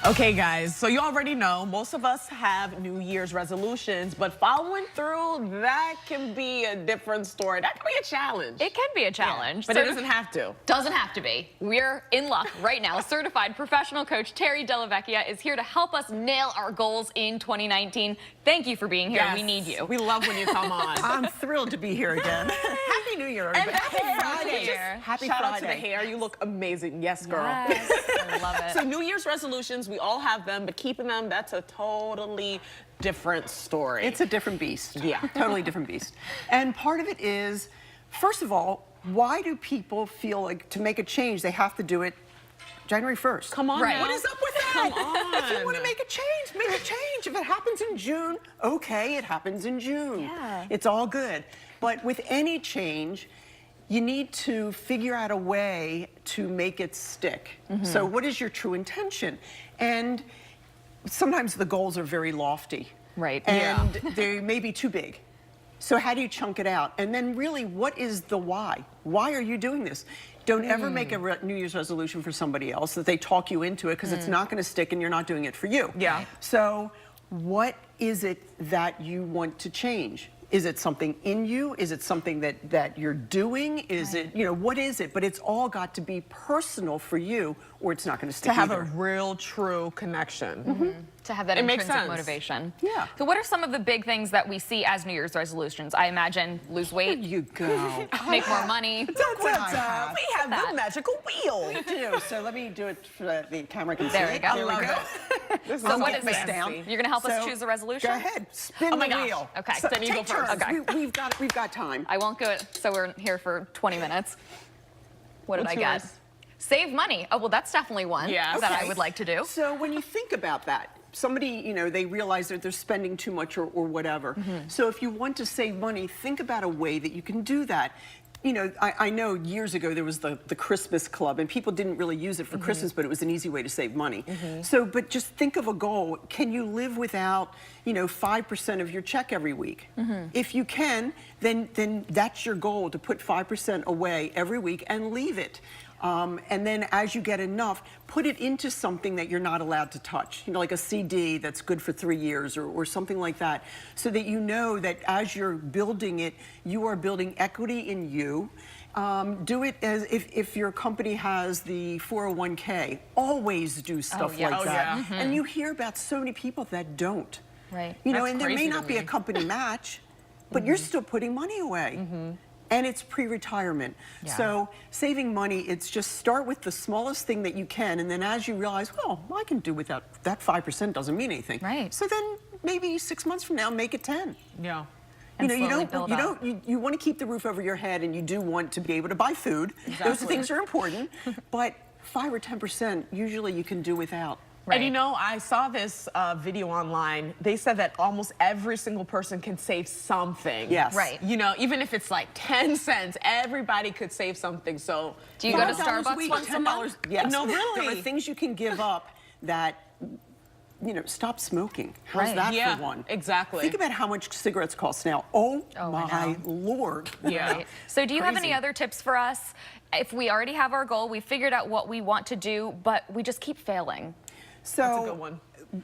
Okay, guys, so you already know most of us have New Year's resolutions, but following through, that can be a different story. That can be a challenge. It can be a challenge. But it doesn't have to. Doesn't have to be. We're in luck right now. Certified professional coach Terry Della Vecchia is here to help us nail our goals in 2019. Thank you for being here. Yes, we need you. We love when you come on. I'm thrilled to be here again. Happy New Year, everybody. And happy Friday. Happy Shout Friday. out to the hair. You look amazing. Yes, girl. Yes, I love it. So New Year's resolutions, we all have them, but keeping them, that's a totally different story. It's a different beast. Yeah. Totally different beast. And part of it is, first of all, why do people feel like to make a change, they have to do it January 1st? Come on Right. now. What is up with that? Come on. If you want to make a change, make a change. If it happens in June, okay, it happens in June. Yeah. It's all good. But with any change, you need to figure out a way to make it stick. So what is your true intention? And sometimes the goals are very lofty. Right. And they may be too big. So how do you chunk it out? And then really, what is the why? Why are you doing this? Don't ever make a New Year's resolution for somebody else that they talk you into it, because it's not going to stick and you're not doing it for you. Yeah. So what is it that you want to change? Is it something in you? Is it something that you're doing? Is it, you know, what is it? But it's all got to be personal for you, or it's not going to stick To have either. a real, true connection. To have that It makes intrinsic sense. motivation. Yeah. So what are some of the big things that we see as New Year's resolutions? I imagine lose There weight, you go. make more money. That's what I have. We have the magical wheel. We do. So let me do it so that the camera can There see we it. go. There we Love go. This So is what all is this? fancy. You're going to help us So, choose a resolution? Go ahead. Spin Oh my the gosh. wheel. Okay. So Then you go take first. turns. Okay. We've got time. I won't go, so we're here for 20 minutes. What did What's I get? yours? Save money. Oh, well, that's definitely one Yes. that I Okay. would like to do. So when you think about that, somebody, you know, they realize that they're spending too much or whatever. So if you want to save money, think about a way that you can do that. You know, I know years ago there was the Christmas Club, and people didn't really use it for Christmas, but it was an easy way to save money. So, but just think of a goal. Can you live without, you know, 5% of your check every week? If you can, then that's your goal, to put 5% away every week and leave it. And then as you get enough, put it into something that you're not allowed to touch. You know, like a CD that's good for 3 years or something like that. So that you know that as you're building it, you are building equity in you. Do it as if your company has the 401k, always do stuff yeah. like Oh, that. yeah. And you hear about so many people that don't. Right. You know, That's and there may crazy to not be me. a company match, but you're still putting money away. And it's pre-retirement. Yeah. So saving money, it's just start with the smallest thing that you can, and then as you realize, well, I can do without that 5% doesn't mean anything. Right. So then maybe 6 months from now, make it 10. Yeah. And you slowly know, build up. you want to keep the roof over your head, and you do want to be able to buy food. Those things are important, but 5 or 10% usually you can do without. Right. And you know, I saw this video online. They said that almost every single person can save something. Yes. Right. You know, even if it's like 10 cents, everybody could save something. So Do you go to $5 Starbucks week, once a month? Yes. No, There really? are things you can give up that, you know, stop smoking. How's Right. that Yeah, for one? exactly. Think about how much cigarettes cost now. Oh, Oh, I my know. Lord. Yeah. Right. So do you have any Crazy. other tips for us? If we already have our goal, we figured out what we want to do, but we just keep failing. So That's a good one.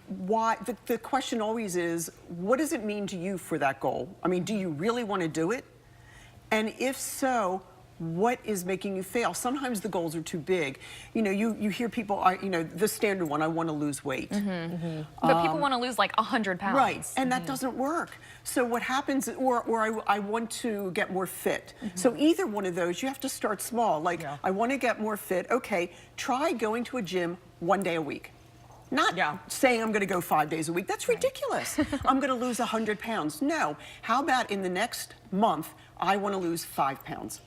why the question always is, what does it mean to you for that goal? I mean, do you really want to do it? And if so, what is making you fail? Sometimes the goals are too big. You know, you hear people, you know, the standard one, I want to lose weight. But people want to lose like 100 pounds. Right, and that doesn't work. So what happens, or I want to get more fit. So either one of those, you have to start small. Like, I want to get more fit. Okay, try going to a gym 1 day a week. Not saying I'm going to go 5 days a week. That's ridiculous. I'm going to lose 100 pounds. No. How about in the next month, I want to lose 5 pounds.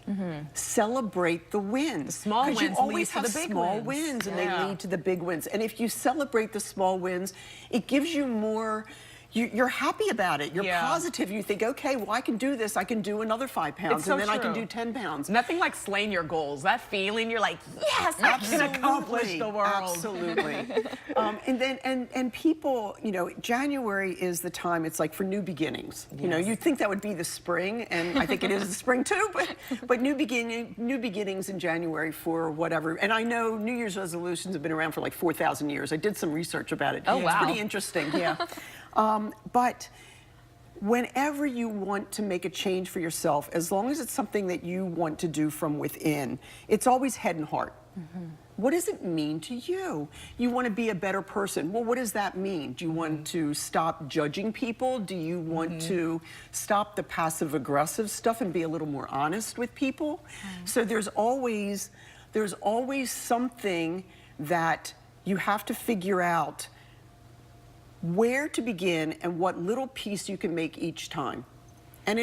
Celebrate the wins. The small 'Cause you wins always lead to have the big small wins. wins, and Yeah. they lead to the big wins. And if you celebrate the small wins, it gives you more, you're happy about it. You're Yeah. positive. You think, okay, well, I can do this. I can do another 5 pounds, so and then I can true. do 10 pounds. Nothing like slaying your goals. That feeling, you're like, yes, I can accomplish the world. Absolutely. and people, you know, January is the time. It's like for new beginnings. You know, you'd think that would be the spring, and I think it is the spring too. But new beginnings in January for whatever. And I know New Year's resolutions have been around for like 4,000 years. I did some research about it. Oh, It's wow. pretty interesting. Yeah. But whenever you want to make a change for yourself, as long as it's something that you want to do from within, it's always head and heart. What does it mean to you? You want to be a better person. Well, what does that mean? Do you want to stop judging people? Do you want to stop the passive-aggressive stuff and be a little more honest with people? So there's always something that you have to figure out where to begin and what little piece you can make each time. And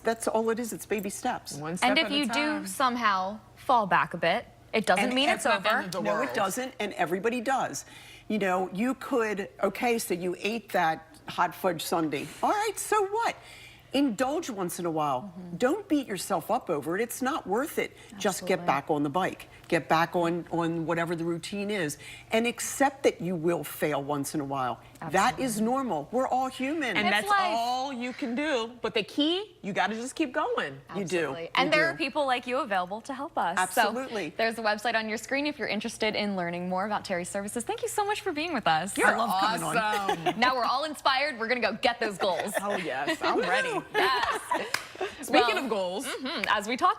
that's all it is. It's baby steps. One step And if at a you time. do somehow fall back a bit, it doesn't And mean it's not the end over. of the No, world. it doesn't, and everybody does. You know, you could, okay, so you ate that hot fudge sundae. All right, so what? Indulge once in a while. Don't beat yourself up over it. It's not worth it. Just get Absolutely. back on the bike. Get back on whatever the routine is. And accept that you will fail once in a while. That is normal. We're all human. And It's that's life. all you can do. But the key, you got to just keep going. You do. Absolutely. And there do. are people like you available to help us. Absolutely. So there's a website on your screen if you're interested in learning more about Terry's services. Thank you so much for being with us. I love coming on. Awesome. Now we're all inspired. We're going to go get those goals. Oh, yes. I'm ready. Yes. Speaking Well, of goals. As we talk